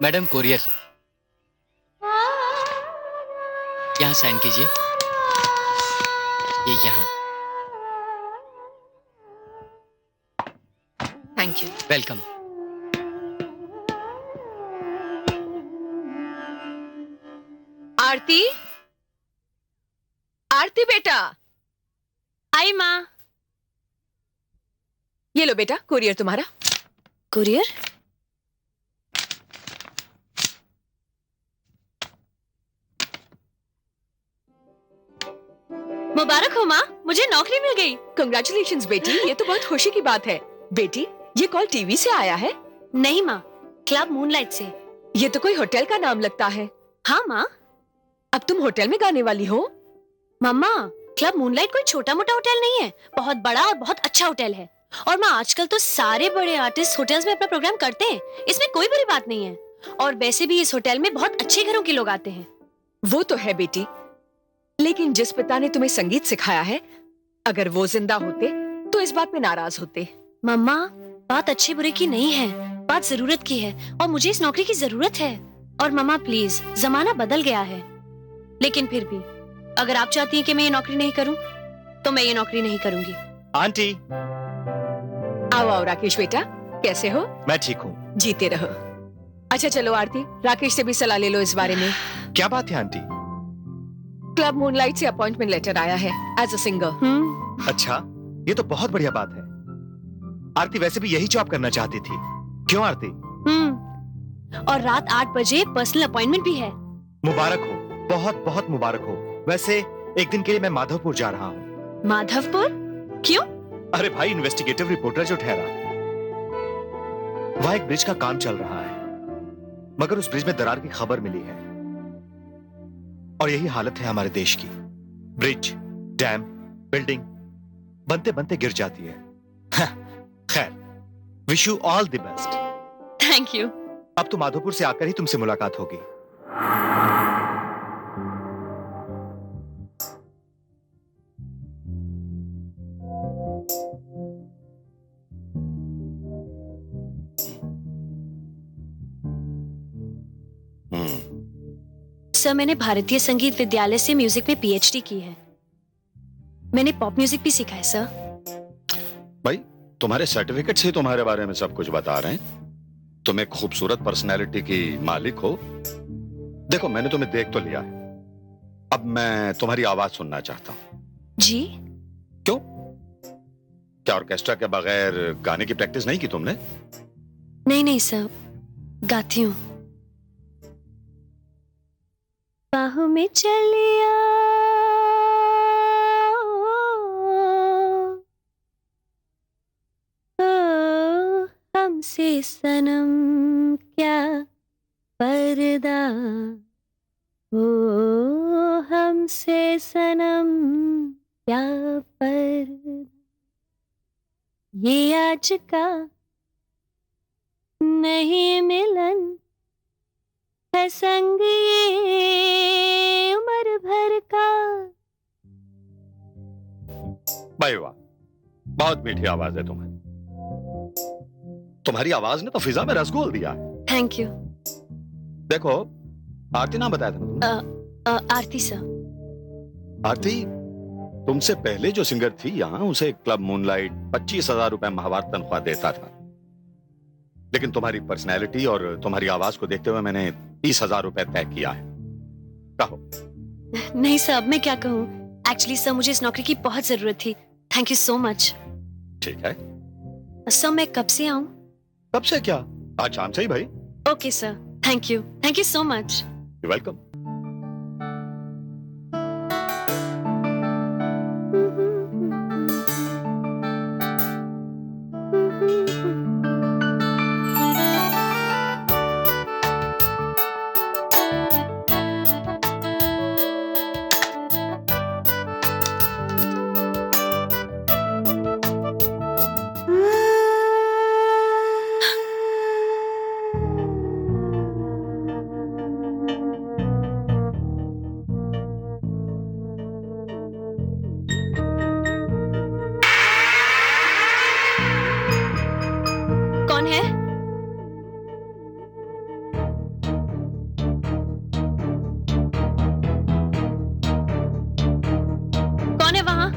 Madam courier, यहाँ sign कीजिए। ये यहाँ। Thank you. वेलकम। आरती, आरती बेटा। आई माँ। ये लो बेटा, कुरियर तुम्हारा। कुरियर? मुबारक हो माँ, मुझे नौकरी मिल गई। कंग्रेचुलेशंस बेटी, ये तो बहुत खुशी की बात है। बेटी, ये कॉल टीवी से आया है? नहीं माँ, क्लब मूनलाइट से। ये तो कोई होटल का नाम लगता है। हाँ माँ। अब तुम होटल में गाने वाली हो? मम्मा, क्लब मूनलाइट कोई छोटा मोटा होटल नहीं है, बहुत बड़ा और बहुत अच्छा होटल है। और माँ, आजकल तो सारे बड़े आर्टिस्ट होटल्स में अपना प्रोग्राम करते हैं, इसमें कोई बड़ी बात नहीं है। और वैसे भी इस होटल में बहुत अच्छे घरों के लोग आते हैं। वो तो है बेटी, लेकिन जिस पिता ने तुम्हें संगीत सिखाया है, अगर वो जिंदा होते तो इस बात पे नाराज होते। मम्मा, बात अच्छे बुरे की नहीं है, बात जरूरत की है, और मुझे इस नौकरी की जरूरत है। और मम्मा प्लीज, जमाना बदल गया है, लेकिन फिर भी अगर आप चाहती हैं कि मैं ये नौकरी नहीं करूं, तो मैं ये नौकरी नहीं करूंगी। आंटी। आओ आओ राकेश बेटा, कैसे हो? मैं ठीक हूँ। जीते रहो। अच्छा चलो आरती, राकेश से भी सलाह ले लो इस बारे में। क्या बात है आंटी? क्लब मूनलाइट से अपॉइंटमेंट लेटर आया है एज अ सिंगर। अच्छा, ये तो बहुत बढ़िया बात है। आरती वैसे भी यही जॉब करना चाहती थी, क्यों आरती? और रात 8 बजे पर्सनल अपॉइंटमेंट भी है। मुबारक हो, बहुत बहुत मुबारक हो। वैसे एक दिन के लिए मैं माधवपुर जा रहा हूँ। माधवपुर? क्यों? अरे भाई, इन्वेस्टिगेटिव रिपोर्टर जो ठहरा, वहां एक ब्रिज का काम चल रहा है, मगर उस ब्रिज में दरार की खबर मिली है। और यही हालत है हमारे देश की। ब्रिज, डैम, बिल्डिंग बनते बनते गिर जाती है। खैर, wish you all the best. Thank you. अब तो माधोपुर से आकर ही तुमसे मुलाकात होगी। सर, मैंने भारतीय संगीत विद्यालय से म्यूजिक में पीएचडी की है। मैंने पॉप म्यूजिक भी सीखा है सर। भाई, तुम्हारे सर्टिफिकेट से तुम्हारे बारे में सब कुछ बता रहे हैं। तुम एक खूबसूरत पर्सनैलिटी की मालिक हो। देखो, मैंने तुम्हें देख तो लिया है, अब मैं तुम्हारी आवाज सुनना चाहता हूं। जी? क्यों? क्या ऑर्केस्ट्रा के बगैर गाने की प्रैक्टिस नहीं की तुमने? नहीं नहीं सर, गाती हूँ। बाहों में चलिया ओ, हमसे सनम क्या पर्दा, ओ हमसे सनम क्या पर्दा, ये आज का नहीं मिलन है, संग ये उम्र भर का। भाई वाह, बहुत मीठी आवाज है तुम्हारी। तुम्हारी आवाज ने तो फिजा में रस घोल दिया है। Thank you. देखो, आरती नाम बताया था ना तुमने? आरती सर। आरती, तुमसे पहले जो सिंगर थी यहां, उसे क्लब मूनलाइट 25,000 रुपए माहवार तनख्वाह देता था, लेकिन तुम्हारी पर्सनैलिटी और तुम्हारी आवाज को देखते हुए मैंने 30,000 रुपए तय किया है। कहो। नहीं सर, अब मैं क्या कहूँ। एक्चुअली सर, मुझे इस नौकरी की बहुत जरूरत थी। Thank you so much. ठीक है। सर, मैं कब से आऊँ? कब से क्या, आज शाम से ही भाई। Okay sir, thank you so much. You welcome. कौन है वहाँ?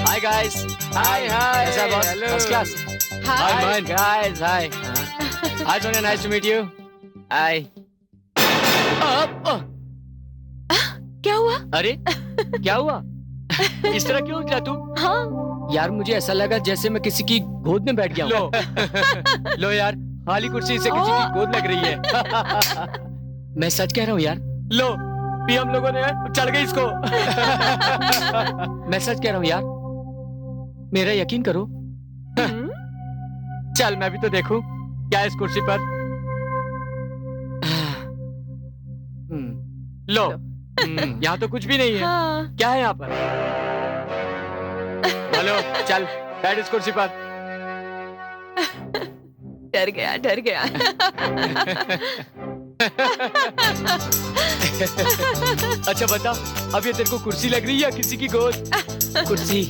Hi guys. Hi hi. कैसा है boss? First class. Hi guys. Hi. Hi Sonia, nice to meet you. Hi. क्या हुआ? अरे क्या हुआ? इस तरह क्यों उछला तू? हाँ। यार मुझे ऐसा लगा जैसे मैं किसी की गोद में बैठ गया हूँ। लो लो यार, खाली कुर्सी से किसी की गोद लग रही है। मैं सच कह रहा हूँ यार। लो भी हम लोगों ने चढ़ गई इसको। मैं सच कह रहा हूँ यार, मेरा यकीन करो। चल मैं भी तो देखूं क्या है इस कुर्सी पर। लो यहाँ तो कुछ भी नहीं है। हाँ। क्या है यहाँ पर? हेलो चल बैठ इस कुर्सी पर। डर गया डर गया। अच्छा बता, अब ये तेरे को कुर्सी लग रही है या किसी की गोद? कुर्सी।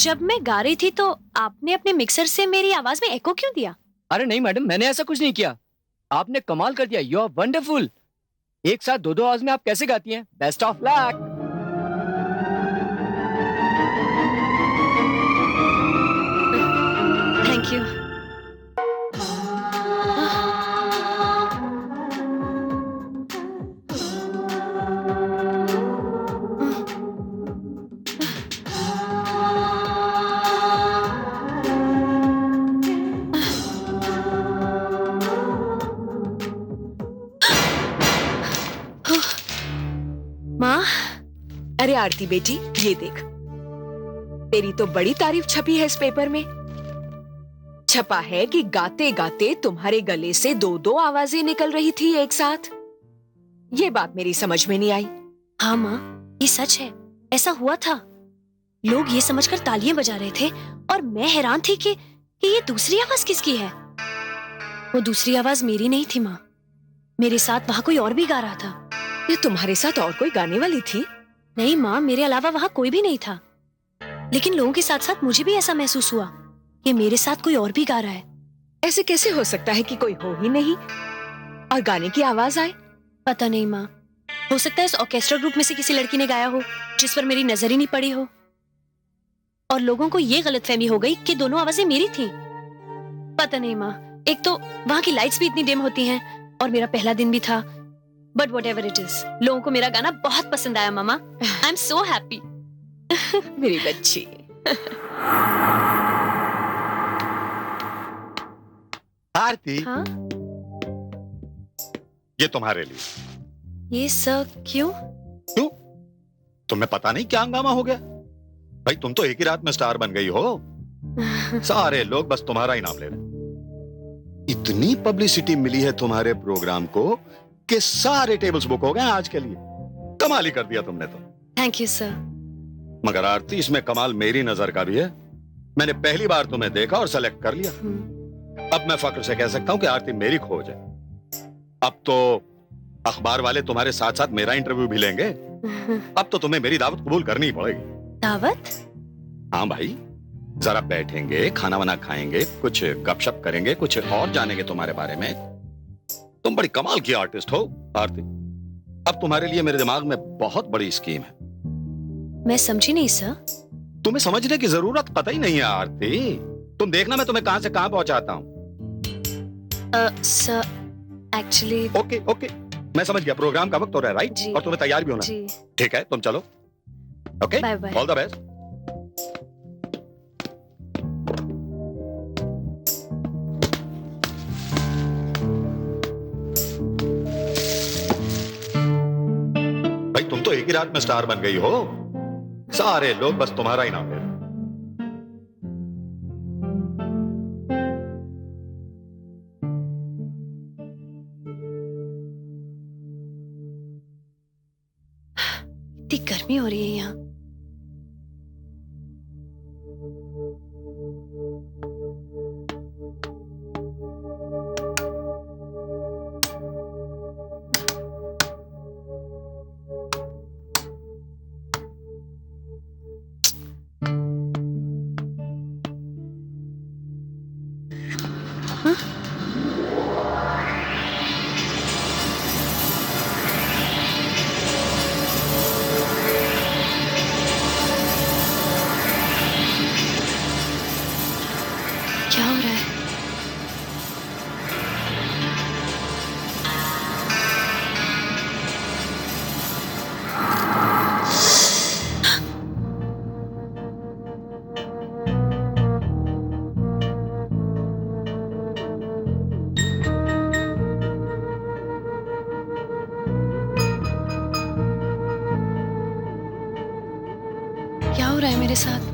जब मैं गा रही थी तो आपने अपने मिक्सर से मेरी आवाज में एको क्यों दिया? अरे नहीं मैडम, मैंने ऐसा कुछ नहीं किया। आपने कमाल कर दिया। You are wonderful. एक साथ दो आवाज में आप कैसे गाती हैं? Best of luck. Thank you. माँ, अरे आरती बेटी, ये देख, तेरी तो बड़ी तारीफ छपी है इस पेपर में। छपा है कि गाते गाते तुम्हारे गले से दो दो आवाजें निकल रही थी एक साथ। ये बात मेरी समझ में नहीं आई। हाँ माँ, ये सच है, ऐसा हुआ था। लोग ये समझकर तालियां बजा रहे थे और मैं हैरान थी कि ये दूसरी आवाज किसकी है। वो दूसरी आवाज मेरी नहीं थी माँ, मेरे साथ वहां कोई और भी गा रहा था। ये तुम्हारे साथ और कोई गाने वाली थी? नहीं माँ, मेरे अलावा वहां कोई भी नहीं था, लेकिन लोगों के साथ साथ मुझे भी ऐसा महसूस हुआ कि मेरे साथ कोई और भी गा रहा है। ऐसे कैसे हो सकता है कि कोई हो ही नहीं और गाने की आवाज आए? पता नहीं माँ, हो सकता है इस ऑर्केस्ट्रा ग्रुप में से किसी लड़की ने गाया हो जिस पर मेरी नजर ही नहीं पड़ी हो, और लोगों को ये गलतफहमी हो गई कि दोनों आवाजें मेरी थीं। पता नहीं माँ, एक तो वहां की लाइट्स भी इतनी डिम होती हैं और मेरा पहला दिन भी था। बट व्हाटएवर इट इज, लोगों को मेरा गाना बहुत पसंद आया मामा। I am so happy. मेरी बच्ची। आरती, हाँ, ये तुम्हारे लिए। ये सब क्यों? क्यों? तुम्हें पता नहीं क्या हंगामा हो गया? भाई तुम तो एक ही रात में स्टार बन गई हो। सारे लोग बस तुम्हारा ही नाम ले रहे। इतनी पब्लिसिटी मिली है तुम्हारे प्रोग्राम को कि सारे टेबल्स बुक हो गए हैं आज के लिए। कमाल ही कर दिया तुमने तो। Thank you sir. मगर आरती, इसमें कमाल मेरी नजर का भी है। मैंने पहली बार तुम्हें देखा और सेलेक्ट कर लिया। अब मैं फक्र से कह सकता हूं कि आरती मेरी खोज है। अब तो अखबार वाले तुम्हारे साथ साथ मेरा इंटरव्यू भी लेंगे। अब तो तुम्हें मेरी दावत कबूल करनी ही पड़ेगी। दावत? हाँ भाई, जरा बैठेंगे, खाना वाना खाएंगे, कुछ गपशप करेंगे, कुछ और जानेंगे तुम्हारे बारे में। तुम बड़ी कमाल की आर्टिस्ट हो आरती। अब तुम्हारे लिए मेरे दिमाग में बहुत बड़ी स्कीम है। मैं समझी नहीं सर। तुम्हें समझने की जरूरत कतई नहीं है आरती। तुम देखना मैं तुम्हें कहां से कहां पहुंचाता हूं। Sir actually. ओके ओके, मैं समझ गया। प्रोग्राम का वक्त हो रहा है, राइट? जी। और तुम्हें तैयार भी होना है। जी, ठीक है, तुम चलो। Okay, bye bye. All the best. भाई तुम तो एक ही रात में स्टार बन गई हो। सारे लोग बस तुम्हारा ही नाम ले रहे। इतनी गर्मी हो रही है यहाँ। क्या हो रहा है? क्या हो रहा है मेरे साथ?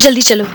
जल्दी चलो।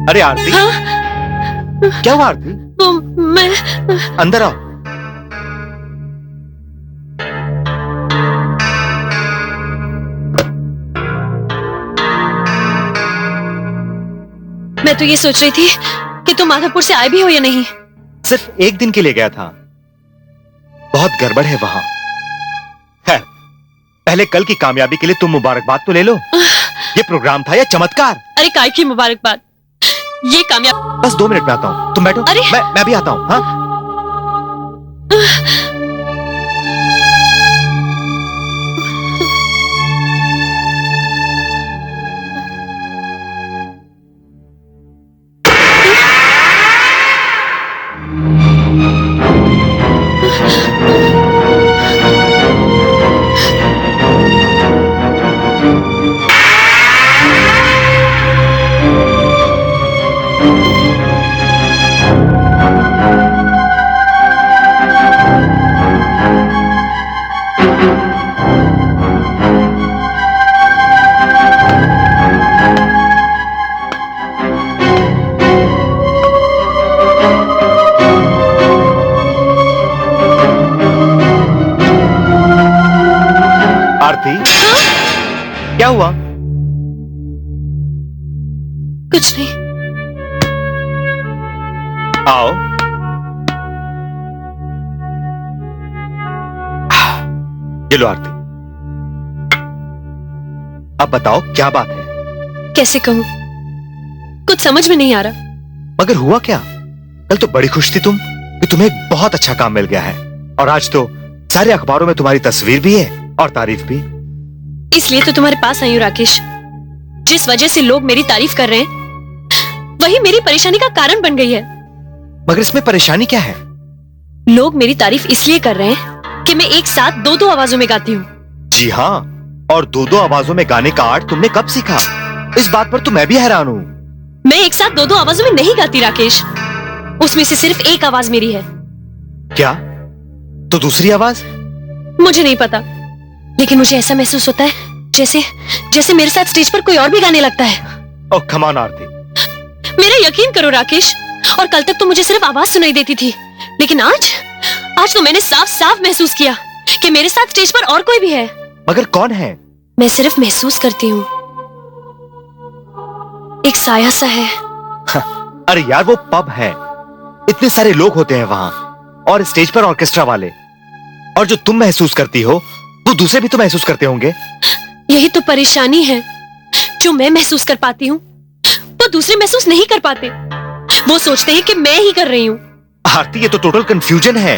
अरे आरती, हाँ? क्या हुआ आरती? वो मैं अंदर आओ। मैं तो ये सोच रही थी कि तुम माधवपुर से आए भी हो या नहीं। सिर्फ एक दिन के लिए गया था, बहुत गड़बड़ है वहां। खैर, पहले कल की कामयाबी के लिए तुम मुबारकबाद तो ले लो। ये प्रोग्राम था या चमत्कार? अरे काय की मुबारकबाद, ये कामयाब। बस 2 मिनट में आता हूँ, तुम बैठो। अरे! मैं भी आता हूँ। हाँ आरती, क्या हुआ? कुछ नहीं। आओ। ये लो आरती। अब बताओ क्या बात है? कैसे कहूं, कुछ समझ में नहीं आ रहा। मगर हुआ क्या? कल तो बड़ी खुश थी तुम कि तुम्हें एक बहुत अच्छा काम मिल गया है, और आज तो सारे अखबारों में तुम्हारी तस्वीर भी है और तारीफ भी। इसलिए तो तुम्हारे पास आई हूं राकेश। जिस वजह से लोग मेरी तारीफ कर रहे हैं वही मेरी परेशानी का कारण बन गई है। मगर इसमें परेशानी क्या है? लोग मेरी तारीफ इसलिए कर रहे हैं कि मैं एक साथ दो दो आवाजों में गाती हूँ। जी हाँ, और दो दो आवाजों में गाने का आर्ट तुमने कब सीखा? इस बात पर तो मैं भी हैरान हूँ। मैं एक साथ दो दो आवाजों में नहीं गाती राकेश, उसमें से सिर्फ एक आवाज मेरी है। क्या? तो दूसरी आवाज? मुझे नहीं पता, लेकिन मुझे ऐसा महसूस होता है जैसे जैसे मेरे साथ स्टेज पर कोई और भी गाने लगता है। ओह कम ऑन आरती। मेरा यकीन करो राकेश, और कल तक तो मुझे सिर्फ आवाज सुनाई देती थी, लेकिन आज तो मैंने साफ साफ महसूस किया कि मेरे साथ स्टेज पर और कोई भी है। मगर कौन है? मैं सिर्फ महसूस करती हूँ, एक साया सा है। अरे यार वो पब है, इतने सारे लोग होते हैं वहां, और स्टेज पर ऑर्केस्ट्रा वाले, और जो तुम महसूस करती हो वो दूसरे भी तो महसूस करते होंगे। यही तो परेशानी है, जो मैं महसूस कर पाती हूँ वो दूसरे महसूस नहीं कर पाते। वो सोचते हैं कि मैं ही कर रही हूँ। आरती ये तो टोटल कंफ्यूजन है,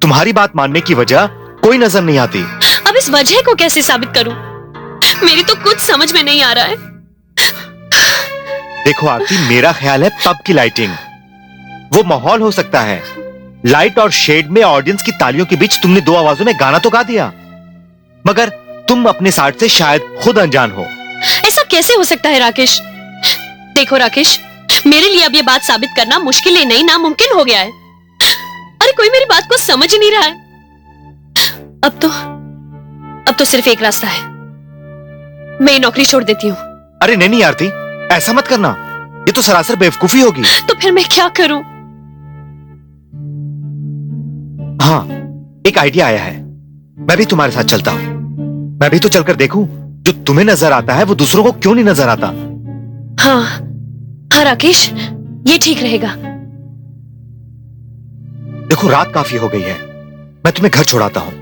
तुम्हारी बात मानने की वजह कोई नजर नहीं आती। अब इस वजह को कैसे साबित करूं? मेरी तो कुछ समझ में नहीं आ रहा है। देखो आरती, मेरा ख्याल है पब की लाइटिंग वो माहौल हो सकता है। लाइट और शेड में ऑडियंस की तालियों के बीच तुमने दो आवाजों में गाना तो गा दिया, मगर तुम अपने साइड से शायद खुद अनजान हो। ऐसा कैसे हो सकता है राकेश? देखो राकेश, मेरे लिए अब ये बात साबित करना मुश्किल ही नहीं नामुमकिन हो गया है। अरे कोई मेरी बात को समझ ही नहीं रहा है। अब तो सिर्फ एक रास्ता है, मैं ये नौकरी छोड़ देती हूँ। अरे नहीं आरती, ऐसा मत करना, ये तो सरासर बेवकूफी होगी। तो फिर मैं क्या करूं? हाँ, एक आइडिया आया है, मैं भी तुम्हारे साथ चलता हूँ। मैं भी तो चलकर देखूं जो तुम्हें नजर आता है वो दूसरों को क्यों नहीं नजर आता। हाँ राकेश, ये ठीक रहेगा। देखो रात काफी हो गई है, मैं तुम्हें घर छोड़ाता हूँ।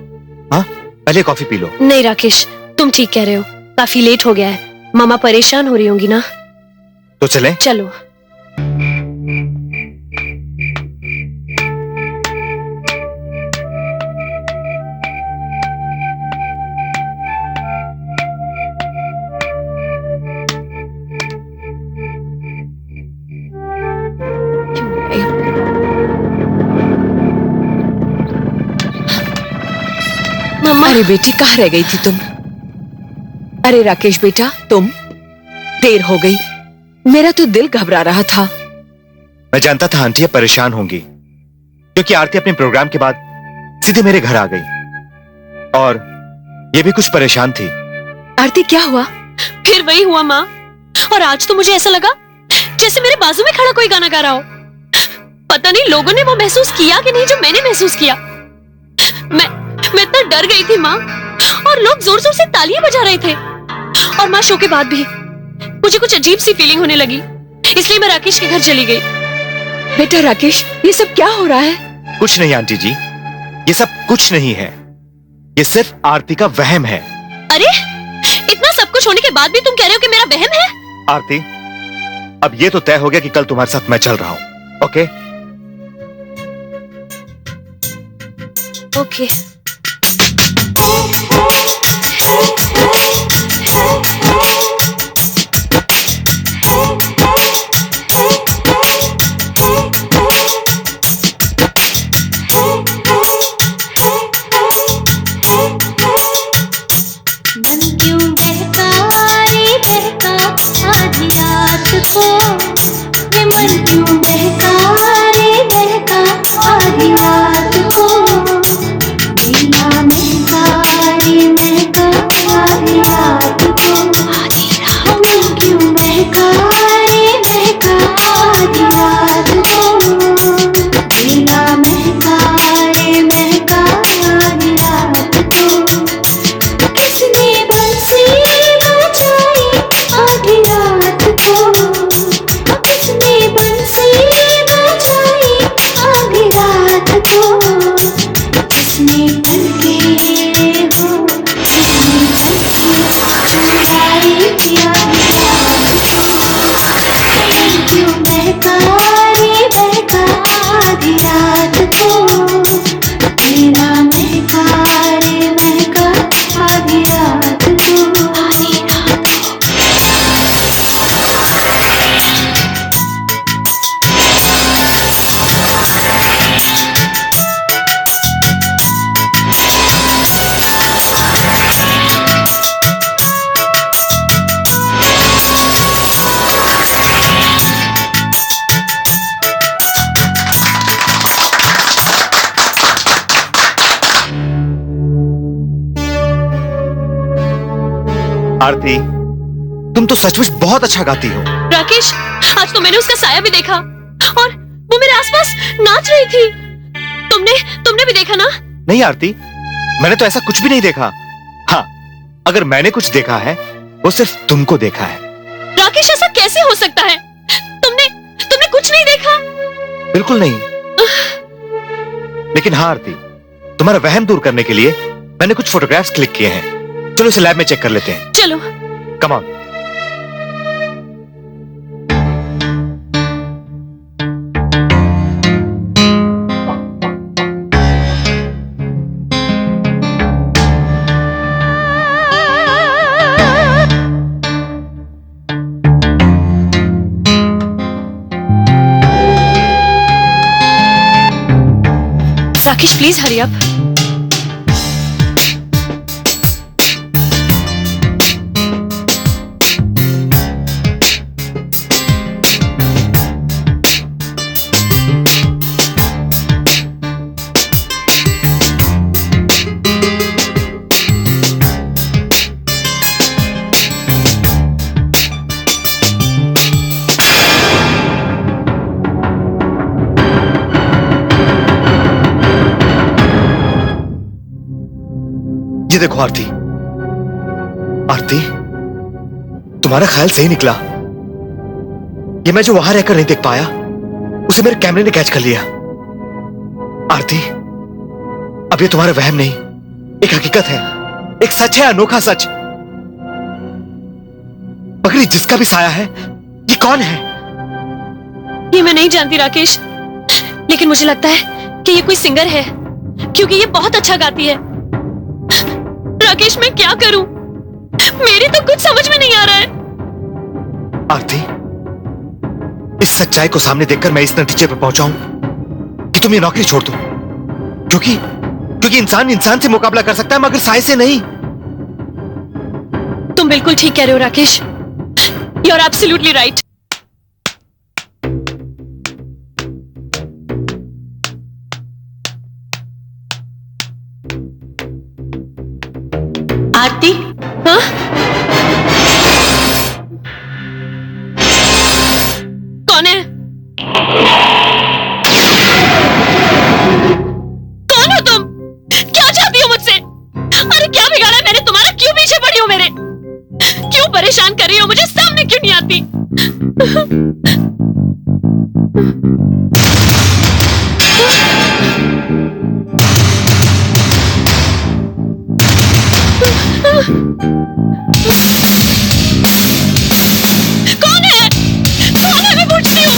हाँ, पहले कॉफी पी लो। नहीं राकेश, तुम ठीक कह रहे हो, काफी लेट हो गया है। मामा परेशान हो रही होंगी ना। तो चलें? चलो। मम्मा। अरे बेटी, कहाँ रह गई थी तुम? अरे राकेश बेटा, तुम? देर हो गई, मेरा तो दिल घबरा रहा था। मैं जानता था आंटी अब परेशान होंगी, क्योंकि आरती अपने प्रोग्राम के बाद सीधे मेरे घर आ गई, और ये भी कुछ परेशान थी। आरती क्या हुआ? फिर वही हुआ माँ, और आज तो मुझे ऐसा लगा जैसे मेरे बाजू में खड़ा कोई गाना गा रहा हो। पता नहीं लोगों ने वो महसूस किया कि नहीं जो मैंने महसूस किया। मैं इतना डर गई थी माँ, और लोग जोर जोर से तालियां बजा रहे थे, और माँ शो के बाद भी मुझे कुछ अजीब सी फीलिंग होने लगी, इसलिए मैं राकेश के घर चली गई। बेटा राकेश, ये सब क्या हो रहा है? कुछ नहीं आंटी जी, ये सब कुछ नहीं है, ये सिर्फ आरती का वहम है। अरे इतना सब कुछ होने के बाद भी तुम कह रहे हो कि मेरा वहम है? आरती, अब ये तो तय हो गया कि कल तुम्हारे साथ मैं चल रहा हूं, ओके? ओके। मन क्यों बहका रे बहका आधी रात को, ये मन क्यों बहका रे बहका आधी रात को, बिना महका रे महका आधी रात को, मन क्यों बहका रे बहका आधी रात को, बिना महका रे महका आधी रात को, किसने बंसी बजाई आधी रात को, किसने बंसी बजाई आधी रात को, किसने पलके हो, किसने पलके चुराई पिया क्यों बहका रे बहका आधी रात को, मेरा महका रे महका आधी रात को, आधी रात को। आरती, तुम तो सचमुच बहुत अच्छा गाती हो। राकेश, आज तो मैंने उसका साया भी देखा और वो मेरे आसपास नाच रही थी। तुमने भी देखा ना? नहीं आरती, मैंने तो ऐसा कुछ भी नहीं देखा। हाँ, अगर मैंने कुछ देखा है वो सिर्फ तुमको देखा है। राकेश, ऐसा कैसे हो सकता है? तुमने कुछ नहीं देखा? बिल्कुल नहीं। लेकिन हाँ आरती, तुम्हारा वहम दूर करने के लिए मैंने कुछ फोटोग्राफ्स क्लिक किए हैं। चलो इसे लैब में चेक कर लेते हैं। चलो। Come on. Rakesh, please hurry up. ये देखो आरती, आरती, तुम्हारा ख्याल सही निकला। ये मैं जो वहां रहकर नहीं देख पाया, उसे मेरे कैमरे ने कैच कर लिया। आरती, अब ये तुम्हारा वहम नहीं, एक हकीकत है, एक सच है, अनोखा सच। मगर ये जिसका भी साया है, ये कौन है? ये मैं नहीं जानती राकेश, लेकिन मुझे लगता है कि ये कोई सिंगर है, क्योंकि ये बहुत अच्छा गाती है। राकेश, मैं क्या करूं? मेरी तो कुछ समझ में नहीं आ रहा है। आरती, इस सच्चाई को सामने देखकर मैं इस नतीजे पर पहुंचा हूं कि तुम ये नौकरी छोड़ दो, क्योंकि इंसान इंसान से मुकाबला कर सकता है, मगर साए से नहीं। तुम बिल्कुल ठीक कह रहे हो Rakesh, you are absolutely right. Aarti, हाँ? कौन है? कौन हो तुम? क्या चाहती हो मुझसे? अरे क्या बिगाड़ा है मैंने तुम्हारा? क्यों पीछे पड़ी हो मेरे? क्यों परेशान कर रही हो मुझे? सामने क्यों नहीं आती? कौन है? कौन है? मैं पूछती हूँ।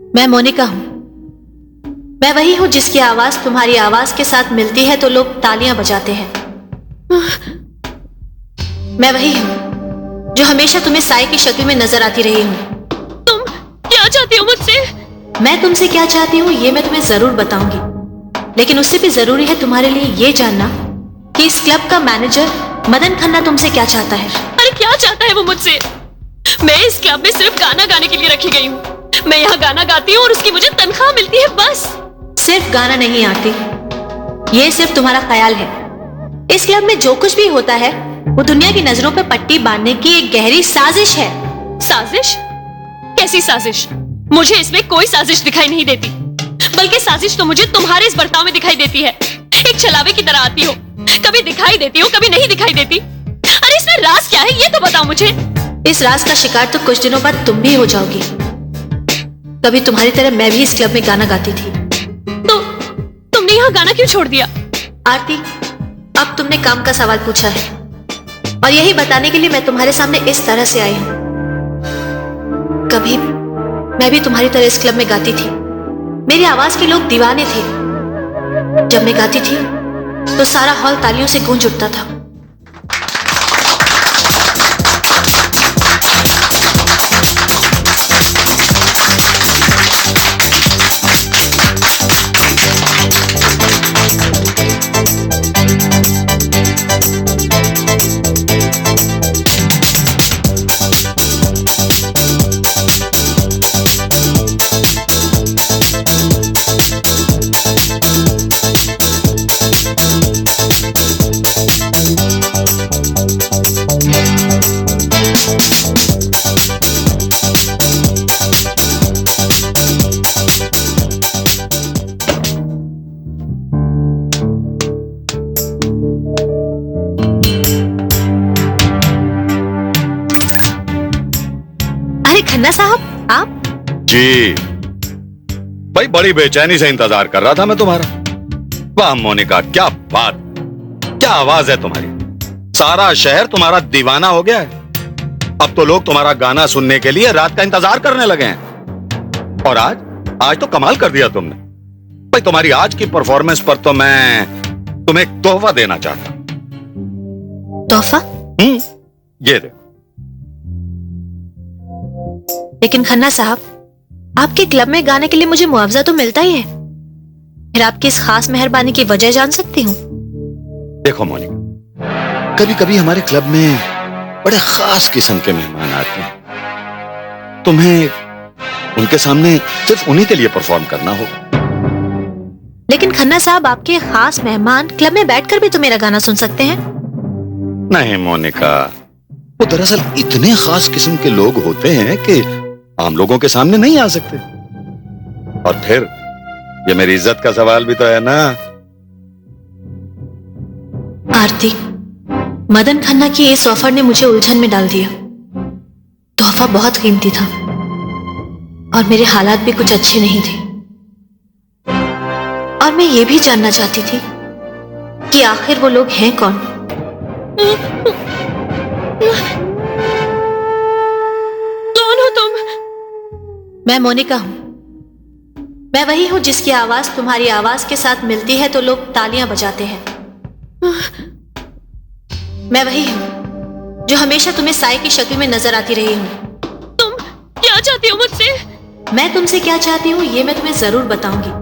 मैं मोनिका हूं। मैं वही हूं जिसकी आवाज तुम्हारी आवाज के साथ मिलती है तो लोग तालियां बजाते हैं। मैं वही हूं जो हमेशा तुम्हें साई की शक्ल में नजर आती रही हूं। तुम क्या चाहती हो मुझसे? मैं तुमसे क्या चाहती हूँ ये मैं तुम्हें जरूर बताऊंगी, लेकिन उससे भी जरूरी है तुम्हारे लिए ये जानना कि इस क्लब का मैनेजर मदन खन्ना तुमसे क्या चाहता है। अरे क्या चाहता है वो मुझसे? मैं इस क्लब में सिर्फ गाना गाने के लिए रखी गई हूँ। मैं यहाँ गाना गाती हूँ और उसकी मुझे तनख्वाह मिलती है, बस। सिर्फ गाना नहीं आती, ये सिर्फ तुम्हारा ख्याल है। इस क्लब में जो कुछ भी होता है वो दुनिया की नजरों पर पट्टी बांधने की एक गहरी साजिश है। साजिश? कैसी साजिश? मुझे इसमें कोई साजिश दिखाई नहीं देती, बल्कि साजिश तो मुझे तुम्हारे इस बर्ताव में दिखाई देती है। एक छलावे की तरह आती हो, कभी दिखाई देती हो, कभी नहीं दिखाई देती। अरे इसमें राज क्या है ये तो बताओ मुझे। इस राज का शिकार तो कुछ दिनों बाद तुम भी हो जाओगी। कभी तुम्हारी तरह मैं भी इस क्लब में गाना गाती थी। तो तुमने यहाँ गाना क्यों छोड़ दिया? आरती, अब तुमने काम का सवाल पूछा है और यही बताने के लिए मैं तुम्हारे सामने इस तरह से आई हूं। कभी मैं भी तुम्हारी तरह इस क्लब में गाती थी। मेरी आवाज के लोग दीवाने थे। जब मैं गाती थी तो सारा हॉल तालियों से गूंज उठता था। खन्ना साहब, आप? जी भाई, बड़ी बेचैनी से इंतजार कर रहा था मैं तुम्हारा। वाह मोनिका, क्या बात, क्या आवाज है तुम्हारी। सारा शहर तुम्हारा दीवाना हो गया है। अब तो लोग तुम्हारा गाना सुनने के लिए रात का इंतजार करने लगे हैं। और आज तो कमाल कर दिया तुमने। भाई तुम्हारी आज की परफॉर्मेंस पर तो मैं तुम्हें एक तोहफा देना चाहता हूं। तोहफा? ये देखो। लेकिन खन्ना साहब, आपके क्लब में गाने के लिए मुझे मुआवजा तो मिलता ही है। फिर आपकी इस खास मेहरबानी की वजह जान सकती हूँ? देखो मोनिका, कभी कभी हमारे क्लब में बड़े खास किस्म के मेहमान आते हैं। तुम्हें उनके सामने सिर्फ उन्हीं के लिए परफॉर्म करना होगा। लेकिन खन्ना साहब, आपके खास मेहमान क्लब में बैठकर भी तो मेरा गाना सुन सकते हैं। नहीं मोनिका, वो दरअसल इतने खास किस्म के लोग होते हैं कि आम लोगों के सामने नहीं आ सकते। और फिर ये मेरी इज्जत का सवाल भी तो है ना। आरती, मदन खन्ना की इस ऑफर ने मुझे उलझन में डाल दिया। तोहफा बहुत कीमती था और मेरे हालात भी कुछ अच्छे नहीं थे। और मैं ये भी जानना चाहती थी कि आखिर वो लोग हैं कौन। कौन हो तुम? मैं मोनिका हूं। मैं वही हूं जिसकी आवाज तुम्हारी आवाज के साथ मिलती है तो लोग तालियां बजाते हैं। मैं वही हूं जो हमेशा तुम्हें साई की शक्ल में नजर आती रही हूं। तुम क्या चाहती हो मुझसे? मैं तुमसे क्या चाहती हूँ ये मैं तुम्हें जरूर बताऊंगी,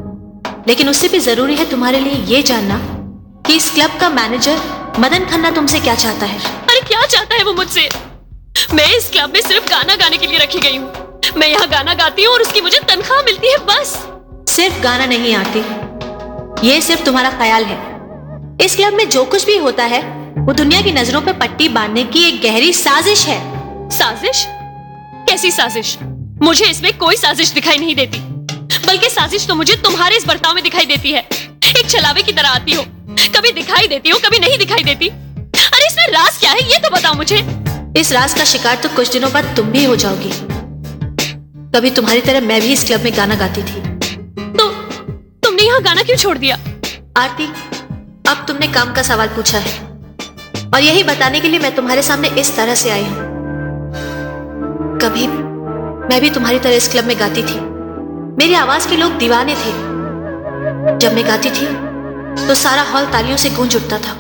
लेकिन उससे भी जरूरी है तुम्हारे लिए ये जानना कि इस क्लब का मैनेजर मदन खन्ना तुमसे क्या चाहता है। अरे क्या चाहता है वो मुझसे? मैं इस क्लब में सिर्फ गाना गाने के लिए रखी गई हूँ। मैं यहाँ गाना गाती हूँ और उसकी मुझे तनख्वाह मिलती है, बस। सिर्फ गाना नहीं आती, ये सिर्फ तुम्हारा ख्याल है। इस क्लब में जो कुछ भी होता है वो दुनिया की नजरों पर पट्टी बांधने की एक गहरी साजिश है। साजिश? कैसी साजिश? मुझे इसमें कोई साजिश दिखाई नहीं देती, बल्कि साजिश तो मुझे तुम्हारे इस बर्ताव में दिखाई देती है। एक छलावे की तरह आती हो, कभी दिखाई देती हो, कभी नहीं दिखाई देती। अरे इसमें राज क्या है ये तो बताओ मुझे। इस राज का शिकार तो कुछ दिनों बाद तुम भी हो जाओगी। कभी तुम्हारी तरह मैं भी इस क्लब में गाना गाती थी। तो तुमने यहाँ गाना क्यों छोड़ दिया? आरती, अब तुमने काम का सवाल पूछा है और यही बताने के लिए मैं तुम्हारे सामने इस तरह से आई हूं। कभी मैं भी तुम्हारी तरह इस क्लब में गाती थी। मेरी आवाज के लोग दीवाने थे। जब मैं गाती थी तो सारा हॉल तालियों से गूंज उठता था।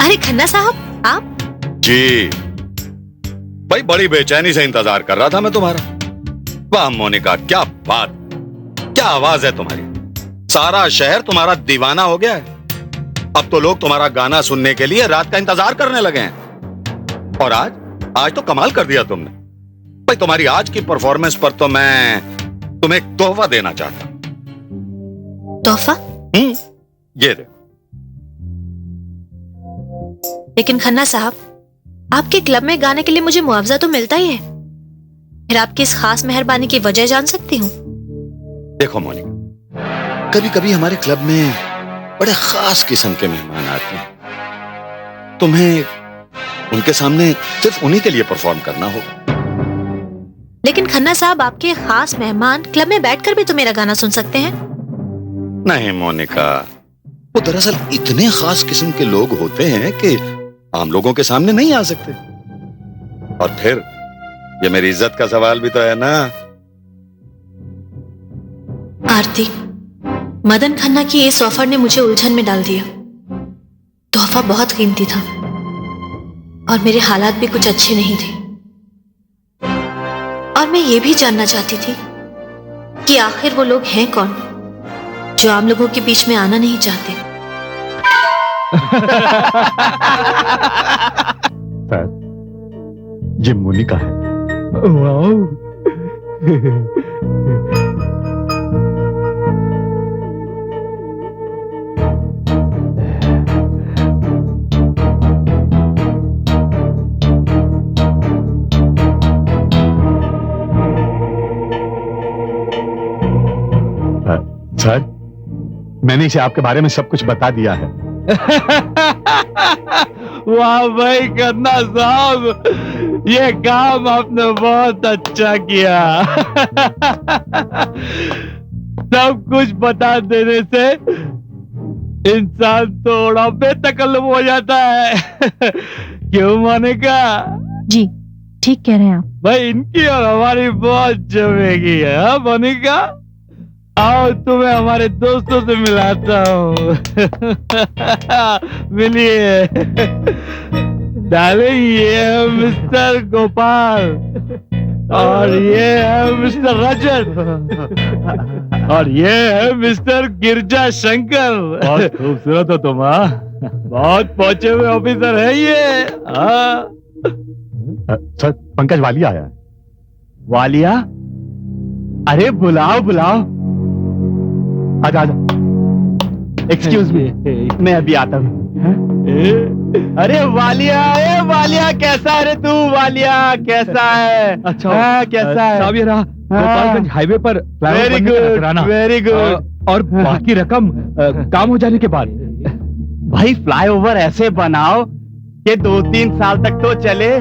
अरे खन्ना साहब, आप? जी भाई, बड़ी बेचैनी से इंतजार कर रहा था मैं तुम्हारा। वाह मोनिका, क्या बात, क्या आवाज है तुम्हारी। सारा शहर तुम्हारा दीवाना हो गया है। अब तो लोग तुम्हारा गाना सुनने के लिए रात का इंतजार करने लगे हैं। और आज तो कमाल कर दिया तुमने। भाई तुम्हारी आज की परफॉर्मेंस पर तो मैं तुम्हें एक तोहफा देना चाहता हूं। तोहफा? ये देखो। लेकिन खन्ना साहब, आपके क्लब में गाने के लिए मुझे मुआवजा तो मिलता ही है। फिर आपकी इस खास मेहरबानी की वजह जान सकती हूँ? देखो मोनिका, कभी कभी हमारे क्लब में बड़े खास किस्म के मेहमान आते हैं। तुम्हें उनके सामने सिर्फ उन्हीं के लिए परफॉर्म करना होगा। लेकिन खन्ना साहब, आपके खास मेहमान क्लब में बैठकर भी तो मेरा गाना सुन सकते हैं। नहीं मोनिका, वो दरअसल इतने खास किस्म के लोग होते हैं कि आम लोगों के सामने नहीं आ सकते। और फिर ये मेरी इज्जत का सवाल भी तो है ना। आरती, मदन खन्ना की इस ऑफर ने मुझे उलझन में डाल दिया। तोहफा बहुत कीमती था और मेरे हालात भी कुछ अच्छे नहीं थे। और मैं ये भी जानना चाहती थी कि आखिर वो लोग हैं कौन जो आम लोगों के बीच में आना नहीं चाहते। सर, ये मोनिका है। सर, मैंने इसे आपके बारे में सब कुछ बता दिया है। वाह भाई खन्ना साहब, ये काम आपने बहुत अच्छा किया। सब कुछ बता देने से इंसान थोड़ा बेतकल्लुफ हो जाता है। क्यों मोनिका? जी, ठीक कह रहे हैं आप। भाई इनकी और हमारी बहुत जमेगी है। हाँ मोनिका, आओ तुम्हें हमारे दोस्तों से मिलाता हूँ। मिलिए। डार्लिंग, ये है मिस्टर गोपाल और ये है मिस्टर रजत और ये है मिस्टर गिरजा शंकर। बहुत खूबसूरत हो तुम। बहुत पहुंचे हुए ऑफिसर है ये। सर, पंकज वालिया आया है। वालिया? अरे बुलाओ बुलाओ। आजा आजा। एक्सक्यूज मी, मैं अभी आता हूँ। अरे वालिया कैसा है रे तू? वालिया कैसा है? अच्छा, कैसा है? साहब, ये रहा गोपालगंज हाईवे पर वेरी गुड, वेरी गुड। और बाकी रकम काम हो जाने के बाद। भाई फ्लाईओवर ऐसे बनाओ कि 2-3 साल तक तो चले।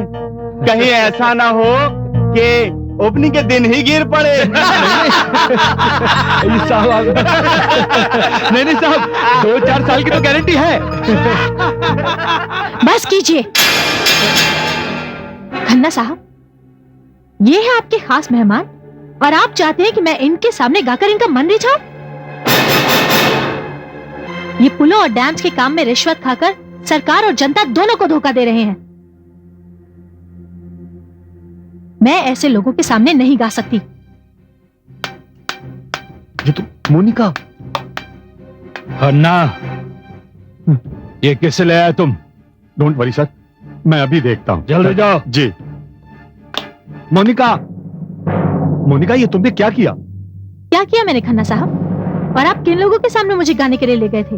कहीं ऐसा ना हो कि ओपनिंग के दिन ही गिर पड़े। साहब, नहीं साहब, 2-4 साल की तो गारंटी है। बस कीजिए खन्ना साहब, ये है आपके खास मेहमान और आप चाहते हैं कि मैं इनके सामने गाकर इनका मन रिझाऊं? ये पुलों और डैम्स के काम में रिश्वत खाकर सरकार और जनता दोनों को धोखा दे रहे हैं। मैं ऐसे लोगों के सामने नहीं गा सकती। ये तो मोनिका। खन्ना, ये किससे ले आया तुम? डोंट वरी सर, मैं अभी देखता हूँ। जल्दी जाओ। जी। मोनिका, मोनिका, ये तुमने क्या किया? क्या किया मैंने खन्ना साहब? और आप किन लोगों के सामने मुझे गाने के लिए ले गए थे?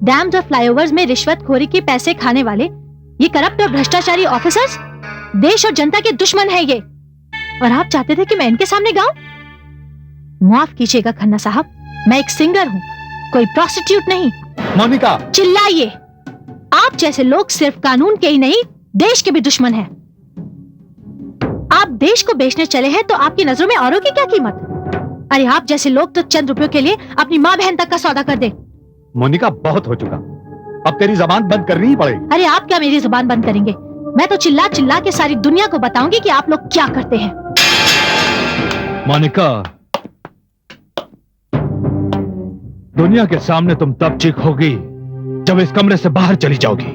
डैम्स और फ्लाईओवर्स में रिश्वतखोरी के पैसे खाने वाले ये करप्ट और भ्रष्टाचारी ऑफिसर्स देश और जनता के दुश्मन है ये, और आप चाहते थे कि मैं इनके सामने गाऊं? माफ कीजिएगा खन्ना साहब, मैं एक सिंगर हूँ, कोई प्रोस्टिट्यूट नहीं। मोनिका, चिल्लाइए। आप जैसे लोग सिर्फ कानून के ही नहीं, देश के भी दुश्मन हैं। आप देश को बेचने चले हैं तो आपकी नजरों में औरों की क्या कीमत? अरे आप जैसे लोग तो चंद रुपयों के लिए अपनी माँ बहन तक का सौदा कर दे। मोनिका, बहुत हो चुका, अब तेरी जबान बंद करनी ही पड़ेगी। अरे आप क्या मेरी जुबान बंद करेंगे? मैं तो चिल्ला चिल्ला के सारी दुनिया को बताऊंगी कि आप लोग क्या करते हैं। मोनिका, दुनिया के सामने तुम तब चीखोगी जब इस कमरे से बाहर चली जाओगी।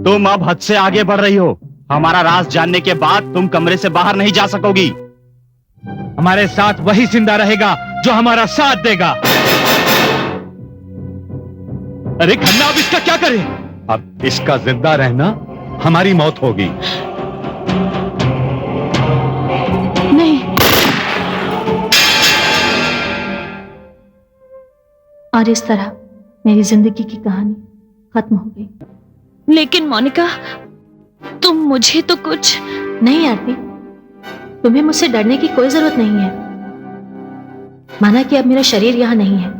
तुम अब हद से आगे बढ़ रही हो। हमारा राज जानने के बाद तुम कमरे से बाहर नहीं जा सकोगी। हमारे साथ वही जिंदा रहेगा जो हमारा साथ देगा। अरे खन्ना, अब इसका क्या करें? अब इसका जिंदा रहना हमारी मौत होगी। नहीं, और इस तरह मेरी जिंदगी की कहानी खत्म हो गई। लेकिन मोनिका, तुम मुझे तो कुछ नहीं आरती, तुम्हें मुझसे डरने की कोई जरूरत नहीं है। माना कि अब मेरा शरीर यहां नहीं है,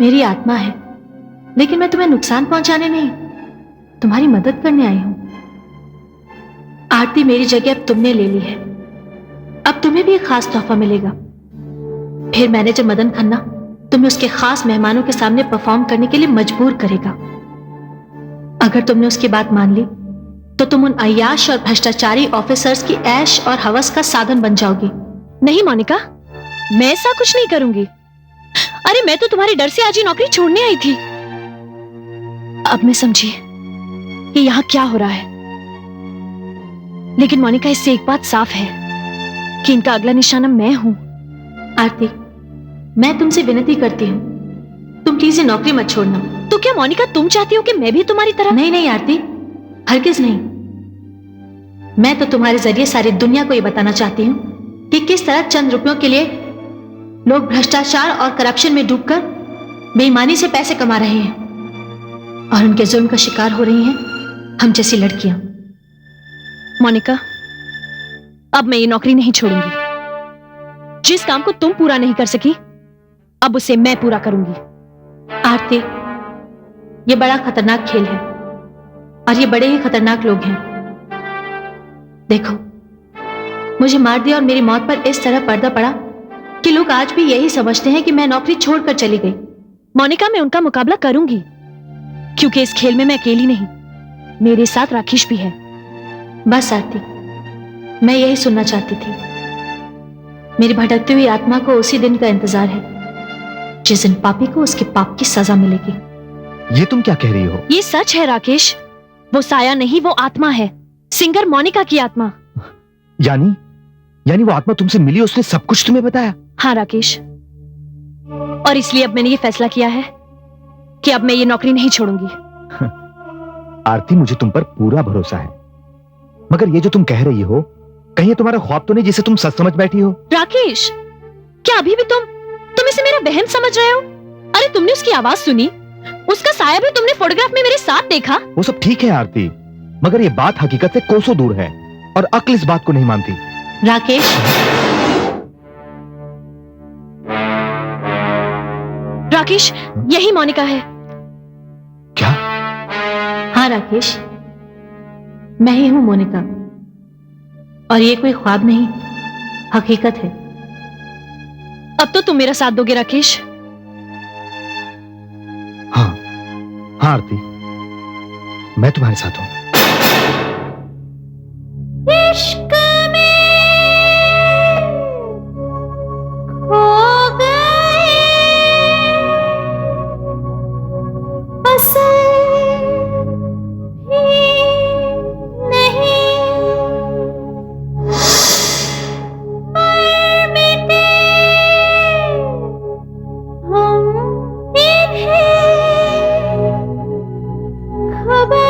मेरी आत्मा है, लेकिन मैं तुम्हें नुकसान पहुंचाने नहीं, तुम्हारी मदद करने आई हूं। आरती, मेरी जगह अब तुमने ले ली है, अब तुम्हें भी एक खास तोहफा मिलेगा। फिर मैनेजर मदन खन्ना तुम्हें उसके खास मेहमानों के सामने परफॉर्म करने के लिए मजबूर करेगा। अगर तुमने उसकी बात मान ली तो तुम उन अय्याश और भ्रष्टाचारी ऑफिसर्स की ऐश और हवस का साधन बन जाओगी। नहीं मोनिका, मैं ऐसा कुछ नहीं करूंगी। अरे मैं तो तुम्हारे डर से आज ही नौकरी छोड़ने आई थी। अब मैं समझी कि यहाँ क्या हो रहा है। लेकिन मोनिका, इससे एक बात साफ है कि इनका अगला निशाना मैं हूं। आरती, मैं तुमसे विनती करती हूँ, तुम प्लीज ये नौकरी मत छोड़ना। तो क्या मोनिका, तुम चाहती हो कि मैं भी तुम्हारी तरह? नहीं नहीं आरती, हरगिज नहीं। मैं तो तुम्हारे जरिए सारी दुनिया को ये बताना चाहती हूँ कि किस तरह चंद रुपयों के लिए लोग भ्रष्टाचार और करप्शन में डूबकर बेईमानी से पैसे कमा रहे हैं, और उनके जुल्म का शिकार हो रही हैं हम जैसी लड़कियां। मोनिका, अब मैं ये नौकरी नहीं छोड़ूंगी। जिस काम को तुम पूरा नहीं कर सकी, अब उसे मैं पूरा करूंगी। आरती, ये बड़ा खतरनाक खेल है और ये बड़े ही खतरनाक लोग हैं। देखो, मुझे मार दिया और मेरी मौत पर इस तरह पर्दा पड़ा कि लोग आज भी यही समझते हैं कि मैं नौकरी छोड़कर चली गई। मोनिका, मैं उनका मुकाबला करूंगी, क्योंकि इस खेल में मैं अकेली नहीं, मेरे साथ राकेश भी है। बस आरती, मैं यही सुनना चाहती थी। मेरी भटकती हुई आत्मा को उसी दिन का इंतजार है जिस दिन पापी को उसके पाप की सजा मिलेगी। ये तुम क्या कह रही हो? ये सच है राकेश, वो साया नहीं, वो आत्मा है, सिंगर मोनिका की आत्मा। यानी वो आत्मा तुमसे मिली, उसने सब कुछ तुम्हें बताया? हाँ राकेश, और इसलिए अब मैंने ये फैसला किया है कि अब मैं ये नौकरी नहीं छोड़ूंगी। आरती, मुझे तुम पर पूरा भरोसा है, मगर ये जो तुम कह रही हो, कहीं ये तुम्हारा ख्वाब तो नहीं जिसे तुम सच समझ बैठी हो? राकेश, क्या अभी भी तुम इसे मेरा बहन समझ रहे हो? अरे तुमने उसकी आवाज सुनी, उसका साया भी तुमने फोटोग्राफ में मेरे साथ देखा। वो सब ठीक है आरती, मगर ये बात हकीकत से कोसों दूर है और अक्ल इस बात को नहीं मानती। राकेश, राकेश, यही मोनिका है। क्या? हाँ राकेश, मैं ही हूं मोनिका, और ये कोई ख्वाब नहीं, हकीकत है। अब तो तुम मेरा साथ दोगे राकेश? हाँ आरती, मैं तुम्हारे साथ हूं। इश्क में खो गए, पसंद भी नहीं, पर मिटे हम इन्हें खबर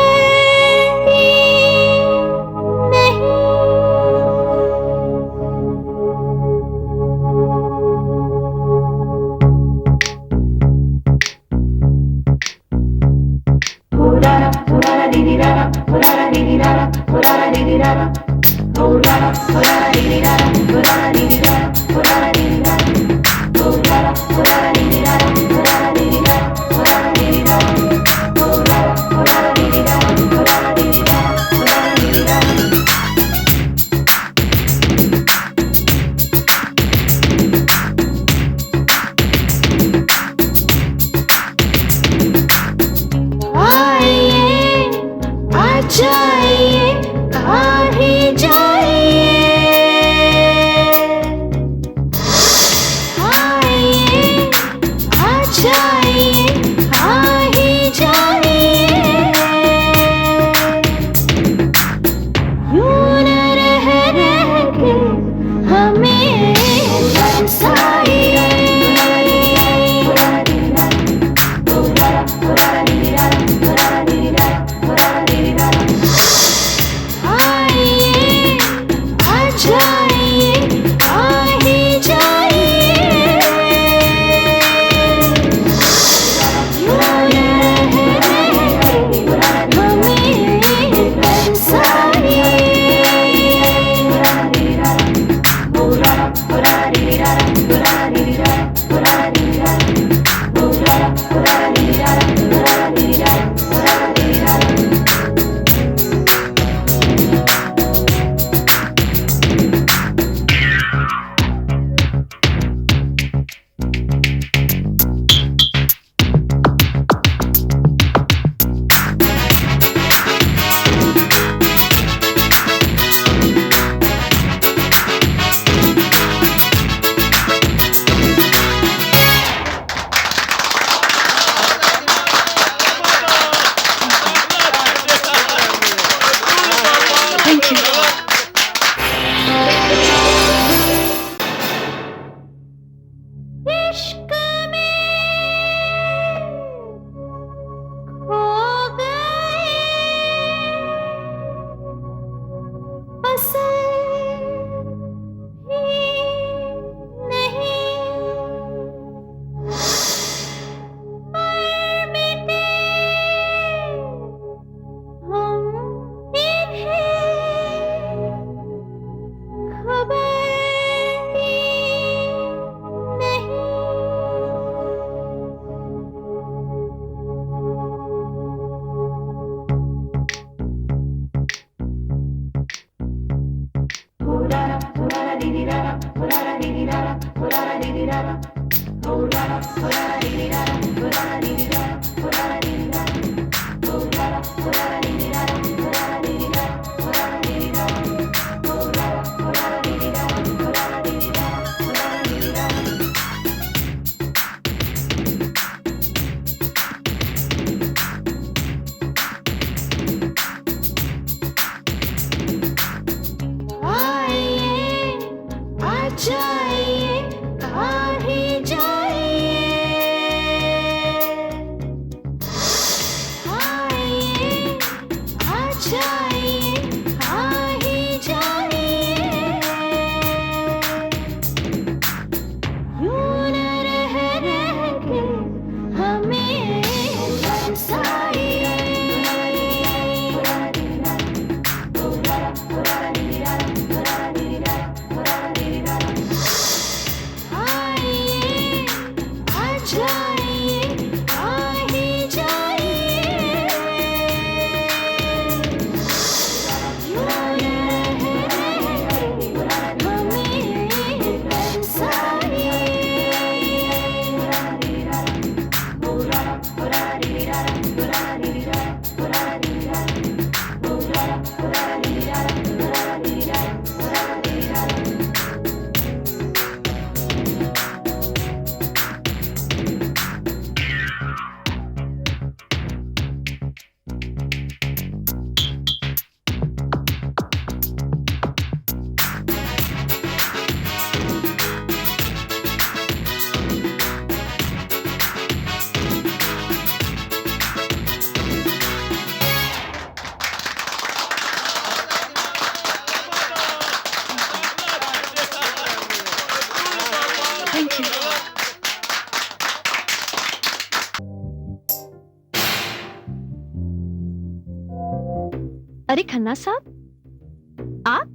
अरे खन्ना साहब, आप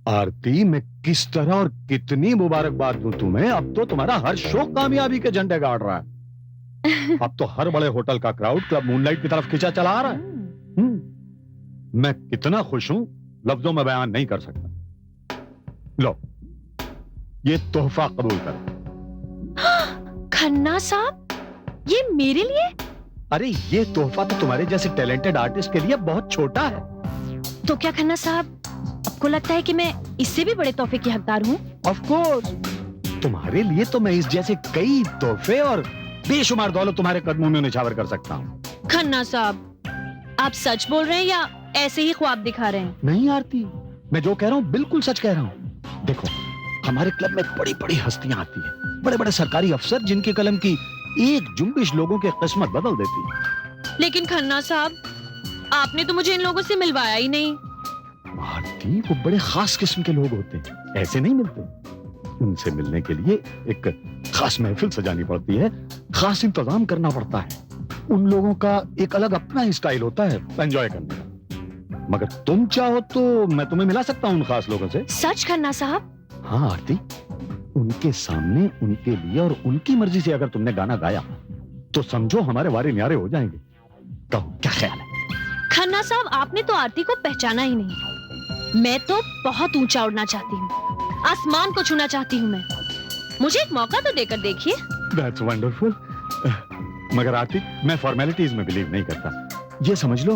आरती, मैं किस तरह और कितनी मुबारकबाद दूं तुम्हें। अब तो तुम्हारा हर शो कामयाबी के झंडे गाड़ रहा है। अब तो हर बड़े होटल का क्राउड क्लब मूनलाइट की तरफ खिंचा चला आ रहा है। मैं कितना खुश हूं लफ्जों में बयान नहीं कर सकता। लो, ये तोहफा कबूल करो। खन्ना साहब, ये मेरे लिए? अरे ये तोहफा तो तुम्हारे जैसे टैलेंटेड आर्टिस्ट के लिए बहुत छोटा है। तो क्या खन्ना साहब, आपको लगता है कि मैं इससे भी बड़े तोहफे की हकदार हूँ? ऑफ कोर्स, तुम्हारे लिए तो मैं इस जैसे कई तोहफे और बेशुमार दौलत तुम्हारे कदमों में निछावर कर सकता हूँ। खन्ना साहब, आप सच बोल रहे हैं या ऐसे ही ख्वाब दिखा रहे हैं? नहीं आरती, मैं जो कह रहा हूँ बिल्कुल सच कह रहा हूँ। देखो, हमारे क्लब में बड़ी बड़ी हस्तियां आती हैं, बड़े बड़े सरकारी अफसर जिनके कलम की एक जुम्बिश लोगों की किस्मत बदल देती है। लेकिन खन्ना साहब, आपने तो मुझे इन लोगों से मिलवाया ही नहीं। आरती, वो बड़े खास किस्म के लोग होते हैं, ऐसे नहीं मिलते। उनसे मिलने के लिए एक खास महफिल सजानी पड़ती है, खास इंतजाम करना पड़ता है। उन लोगों का एक अलग अपना ही स्टाइल होता है एंजॉय करने का। मगर तुम चाहो तो मैं तुम्हें मिला सकता हूँ उन खास लोगों से। सच खन्ना साहब? हाँ आरती, उनके सामने, उनके लिए और उनकी मर्जी से अगर तुमने गाना गाया तो समझो हमारे वारे न्यारे हो जाएंगे। कहो, क्या ख्याल है? खन्ना साहब, आपने तो आरती को पहचाना ही नहीं। मैं तो बहुत ऊंचा उड़ना चाहती हूँ, आसमान को छूना चाहती हूँ मैं। मुझे एक मौका तो देकर देखिए। That's wonderful. मगर आरती, मैं फॉर्मेलिटीज में बिलीव नहीं करता। ये समझ लो,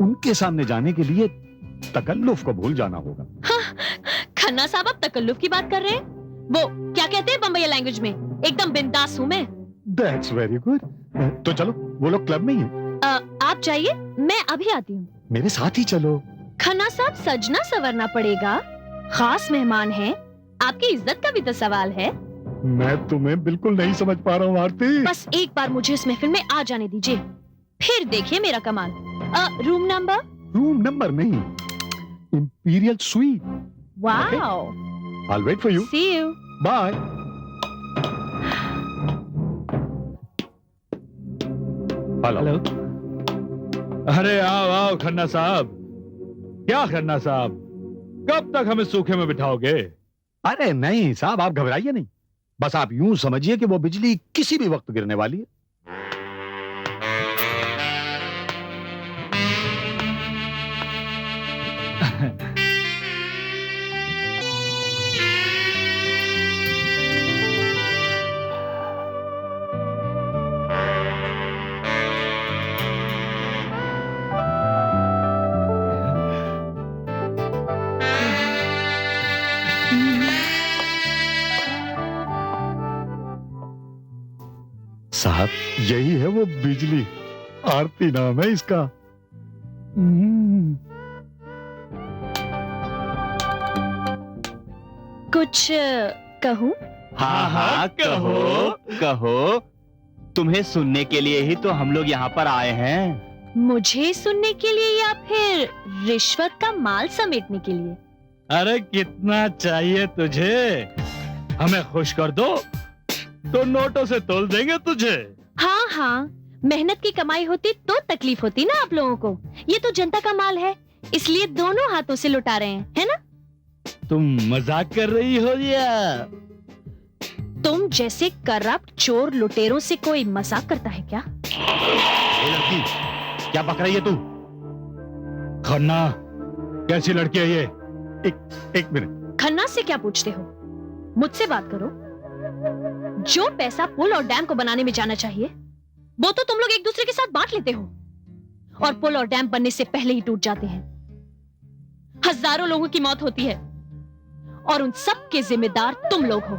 उनके सामने जाने के लिए तकल्लुफ को भूल जाना होगा। हाँ, खन्ना साहब, आप तकल्लुफ की बात कर रहे हैं? वो क्या कहते हैं बम्बई लैंग्वेज में, एकदम बिंदास हूँ मैं। That's very good. तो चलो, वो लोग क्लब में ही हैं। आप जाइए, मैं अभी आती हूँ। मेरे साथ ही चलो। खन्ना साहब, सजना संवरना पड़ेगा, खास मेहमान हैं, आपकी इज्जत का भी तो सवाल है। मैं तुम्हें बिल्कुल नहीं समझ पा रहा हूँ आरती। बस एक बार मुझे इस महफिल में आ जाने दीजिए, फिर देखिए मेरा कमाल। Room number? रूम नंबर नहीं, imperial sweet. Wow. I'll wait for you. See you. Bye. Hello. अरे आओ आओ खन्ना साहब। क्या खन्ना साहब, कब तक हमें सूखे में बिठाओगे? अरे नहीं साहब, आप घबराइए नहीं। बस आप यूं समझिए कि वो बिजली किसी भी वक्त गिरने वाली है। साहब, यही है वो बिजली, आरती नाम है इसका। कुछ कहूँ? हाँ हाँ, कहो कहो। तुम्हें सुनने के लिए ही तो हम लोग यहाँ पर आए हैं। मुझे सुनने के लिए या फिर रिश्वत का माल समेटने के लिए? अरे कितना चाहिए तुझे? हमें खुश कर दो तो नोटों से तोल देंगे तुझे। हाँ हाँ, मेहनत की कमाई होती तो तकलीफ होती ना आप लोगों को। ये तो जनता का माल है, इसलिए दोनों हाथों से लुटा रहे हैं, है ना? तुम मजाक कर रही हो या? तुम जैसे करप्ट चोर लुटेरों से कोई मजाक करता है क्या? लड़की, क्या बक रही है तू? खन्ना, कैसी लड़की है ये? एक मिनट। खन्ना से क्या पूछते हो? मुझसे बात करो। जो पैसा पुल और डैम को बनाने में जाना चाहिए, वो तो तुम लोग एक दूसरे के साथ बांट लेते हो, और पुल और डैम बनने से पहले ही टूट जाते हैं। हजारों लोगों की मौत होती है, और उन सब के जिम्मेदार तुम लोग हो।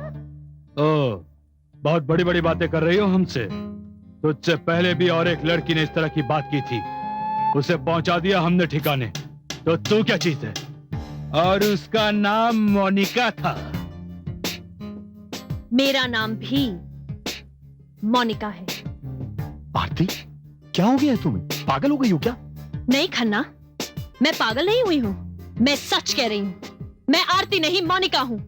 ओह, बहुत बड़ी बड़ी बातें कर रही हो हमसे। तुझसे पहले भी और एक लड़की ने इस तरह की बात की थी, उसे पहुंचा दिया हमने ठिकाने। तो तू क्या चीज है? और उसका नाम मोनिका था। मेरा नाम भी मोनिका है। आरती, क्या हो गया है तुम्हें? पागल हो गई हो क्या? नहीं खन्ना, मैं पागल नहीं हुई हूँ, मैं सच कह रही हूँ। मैं आरती नहीं, मोनिका हूँ।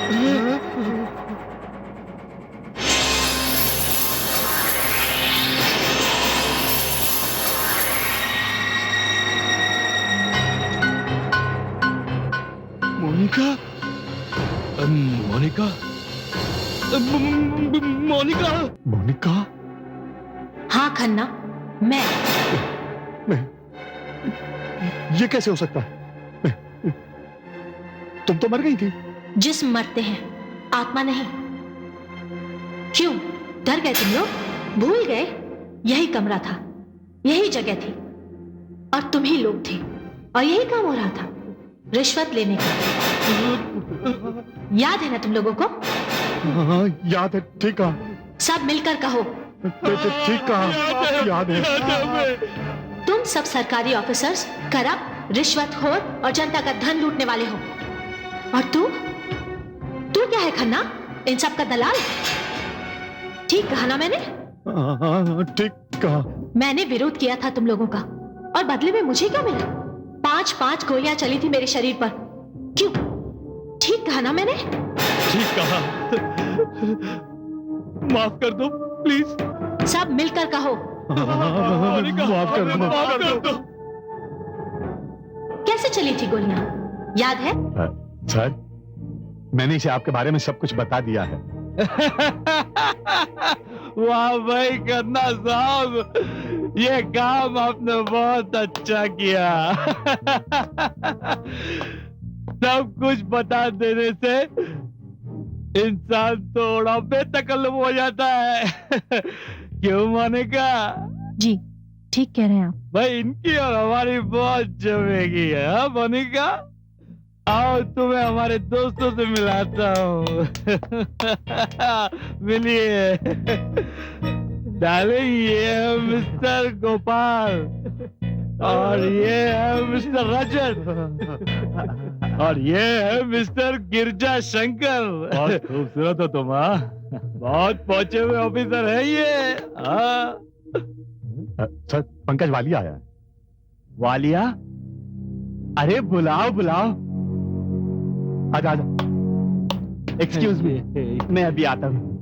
मोनिका, मोनिका, मोनिका, मोनिका, हाँ खन्ना, मैं ये कैसे हो सकता है? तुम तो मर गई थी। जिस्म मरते हैं, आत्मा नहीं। क्यों डर गए तुम लोग? भूल गए? यही कमरा था, यही जगह थी, और तुम ही लोग थे, और यही काम हो रहा था, रिश्वत लेने का। याद है ना तुम लोगों को? हाँ, याद है। ठीक कहा। सब मिलकर कहो। ठीक कहा, याद है। तुम सब सरकारी ऑफिसर्स करप्ट, रिश्वतखोर और जनता का धन लूटने वाले हो। और तू क्या है खन्ना? इन सब का दलाल? ठीक कहा ना मैंने? हाँ, ठीक कहा। मैंने विरोध किया था तुम लोगों का, और बदले में मुझे क्या मिला? 5-5 गोलियां चली थी मेरे शरीर पर। क्यों? ठीक कहा ना मैंने? ठीक कहा। माफ कर दो प्लीज। सब मिलकर कहो। माफ कर दो। कैसे चली थी गोलियां? याद है? सर, मैंने इसे आपके बारे में सब कुछ बता दिया है। वाह भाई खन्ना साहब, ये काम आपने बहुत अच्छा किया। सब कुछ बता देने से इंसान थोड़ा बेतकल्लुफ हो जाता है। क्यों मोनिका? जी ठीक कह रहे हैं आप। भाई इनकी और हमारी बहुत जमेगी है। हाँ मोनिका, आओ तुम्हें हमारे दोस्तों से मिलाता हूँ। मिलिए। डार्लिंग, ये है मिस्टर गोपाल, और ये है मिस्टर रजत, और ये है मिस्टर गिरजा शंकर। बहुत खूबसूरत हो तुम। हाँ, बहुत पहुंचे हुए ऑफिसर है ये। हाँ सर, पंकज वालिया आया है। वालिया? अरे बुलाओ बुलाओ। आजा आजा। एक्सक्यूज मी, मैं अभी आता हूँ।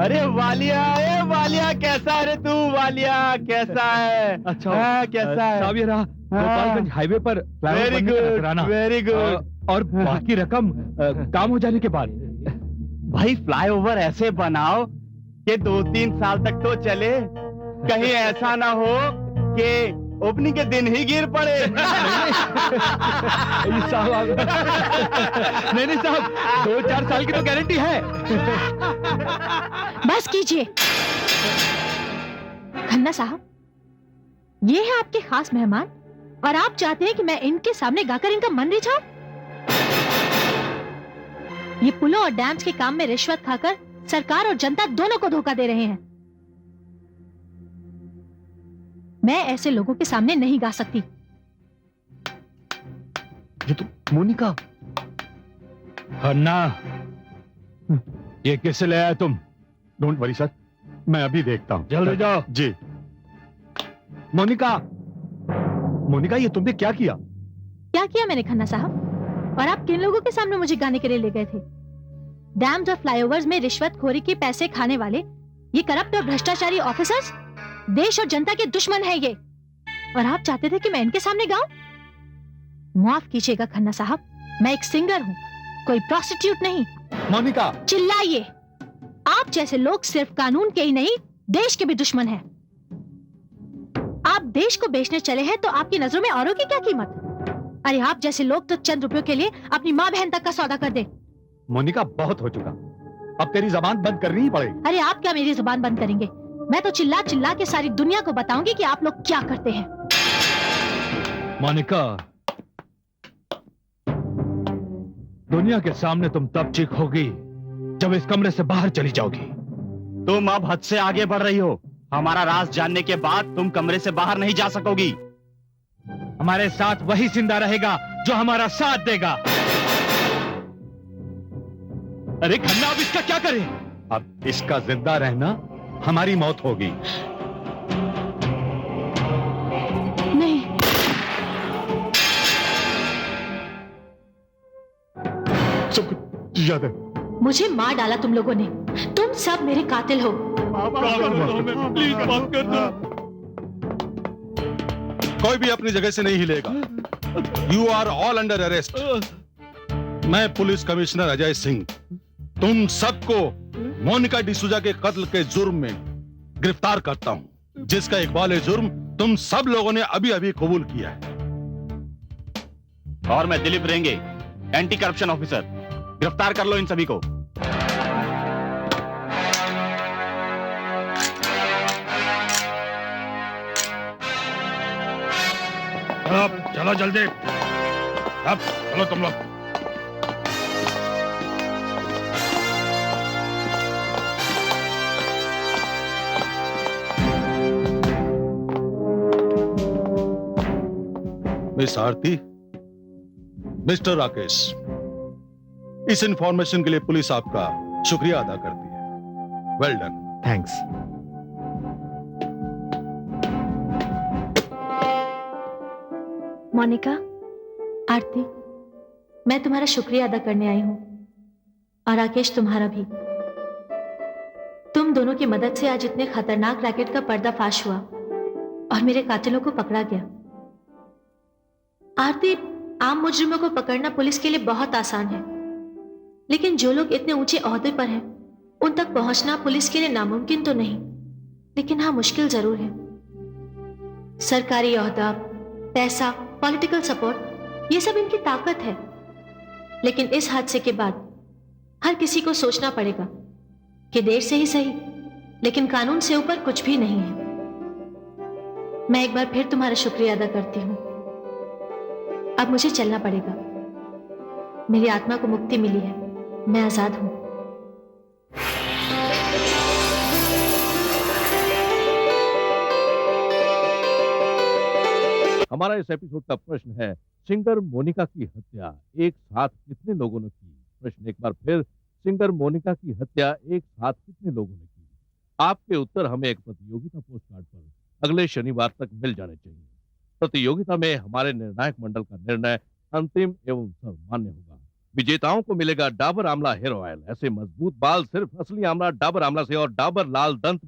अरे वालिया कैसा है रे तू? वालिया कैसा है? अच्छा, कैसा है? साहब ये रहा गोपालगंज हाईवे पर वेरी गुड, वेरी गुड। और बाकी रकम काम हो जाने के बाद। भाई फ्लाईओवर ऐसे बनाओ कि 2-3 साल तक तो चले। कहीं ऐसा ना हो कि ओपनिंग के दिन ही गिर पड़े। साहब नहीं साहब, 2-4 साल की तो गारंटी है। बस कीजिए खन्ना साहब, ये है आपके खास मेहमान, और आप चाहते हैं कि मैं इनके सामने गाकर इनका मन रिझाऊं? ये पुलों और डैम्स के काम में रिश्वत खाकर सरकार और जनता दोनों को धोखा दे रहे हैं। मैं ऐसे लोगों के सामने नहीं गा सकती। ये तो मोनिका। खन्ना, ये किससे ले आया तुम? डोंट वरी सर, मैं अभी देखता हूँ। जल्दी जाओ। जी। मोनिका, मोनिका, ये तुमने क्या किया? क्या किया मैंने खन्ना साहब? और आप किन लोगों के सामने मुझे गाने के लिए ले गए थे? डैम्स और फ्लाईओवर्स में रिश्वतखोरी के पैसे खाने वाले ये करप्ट और भ्रष्टाचारी ऑफिसर्स देश और जनता के दुश्मन है ये, और आप चाहते थे कि मैं इनके सामने गाऊं? माफ कीजिएगा खन्ना साहब, मैं एक सिंगर हूँ, कोई प्रोस्टिट्यूट नहीं। मोनिका, चिल्लाइए। आप जैसे लोग सिर्फ कानून के ही नहीं, देश के भी दुश्मन हैं। आप देश को बेचने चले हैं तो आपकी नजरों में औरों की क्या कीमत? अरे आप जैसे लोग तो चंद रुपयों के लिए अपनी माँ बहन तक का सौदा कर दे। मोनिका, बहुत हो चुका, अब तेरी जबान बंद करनी ही पड़ेगी। अरे आप क्या मेरी जुबान बंद करेंगे? मैं तो चिल्ला चिल्ला के सारी दुनिया को बताऊंगी कि आप लोग क्या करते हैं। मोनिका, दुनिया के सामने तुम तब चीख होगी जब इस कमरे से बाहर चली जाओगी। तुम अब हद से आगे बढ़ रही हो। हमारा राज जानने के बाद तुम कमरे से बाहर नहीं जा सकोगी। हमारे साथ वही जिंदा रहेगा जो हमारा साथ देगा। अरे खन्ना, अब इसका क्या करें? अब इसका जिंदा रहना हमारी मौत होगी। नहीं, सब कुछ याद है। मुझे मार डाला तुम लोगों ने। तुम सब मेरे कातिल हो। प्लीज माफ कर दो। कोई भी अपनी जगह से नहीं हिलेगा। You are all under arrest. मैं पुलिस कमिश्नर अजय सिंह तुम सबको मोनिका डिसूजा के कत्ल के जुर्म में गिरफ्तार करता हूं, जिसका इकबाल जुर्म तुम सब लोगों ने अभी अभी कबूल किया है। और मैं दिलीप रेंगे, एंटी करप्शन ऑफिसर। गिरफ्तार कर लो इन सभी को। अब चलो जल्दी। अब चलो तुम लोग। मिस आरती, मिस्टर राकेश, इस इंफॉर्मेशन के लिए पुलिस आपका शुक्रिया अदा करती है। Well done. थैंक्स। मोनिका, आरती, मैं तुम्हारा शुक्रिया अदा करने आई हूं, और राकेश तुम्हारा भी। तुम दोनों की मदद से आज इतने खतरनाक रैकेट का पर्दाफाश हुआ और मेरे कातिलों को पकड़ा गया। आरती, आम मुजरिमों को पकड़ना पुलिस के लिए बहुत आसान है, लेकिन जो लोग इतने ऊंचे ओहदे पर हैं, उन तक पहुंचना पुलिस के लिए नामुमकिन तो नहीं, लेकिन हाँ मुश्किल जरूर है। सरकारी ओहदा, पैसा, पॉलिटिकल सपोर्ट, ये सब इनकी ताकत है, लेकिन इस हादसे के बाद हर किसी को सोचना पड़ेगा कि देर से ही सही, लेकिन कानून से ऊपर कुछ भी नहीं है। मैं एक बार फिर तुम्हारा शुक्रिया अदा करती हूँ। अब मुझे चलना पड़ेगा। मेरी आत्मा को मुक्ति मिली है, मैं आजाद हूं। हमारा इस एपिसोड का प्रश्न है, सिंगर मोनिका की हत्या एक साथ कितने लोगों ने की? प्रश्न एक बार फिर, सिंगर मोनिका की हत्या एक साथ कितने लोगों ने की? आपके उत्तर हमें एक प्रतियोगिता पोस्ट कार्ड पर अगले शनिवार तक मिल जाने चाहिए। प्रतियोगिता में हमारे निर्णायक मंडल का निर्णय अंतिम एवं सर्वमान्य होगा। विजेताओं को मिलेगा डाबर आंवला हेयर ऑयल। ऐसे मजबूत बाल सिर्फ असली आंवला डाबर आंवला से और डाबर लाल दंत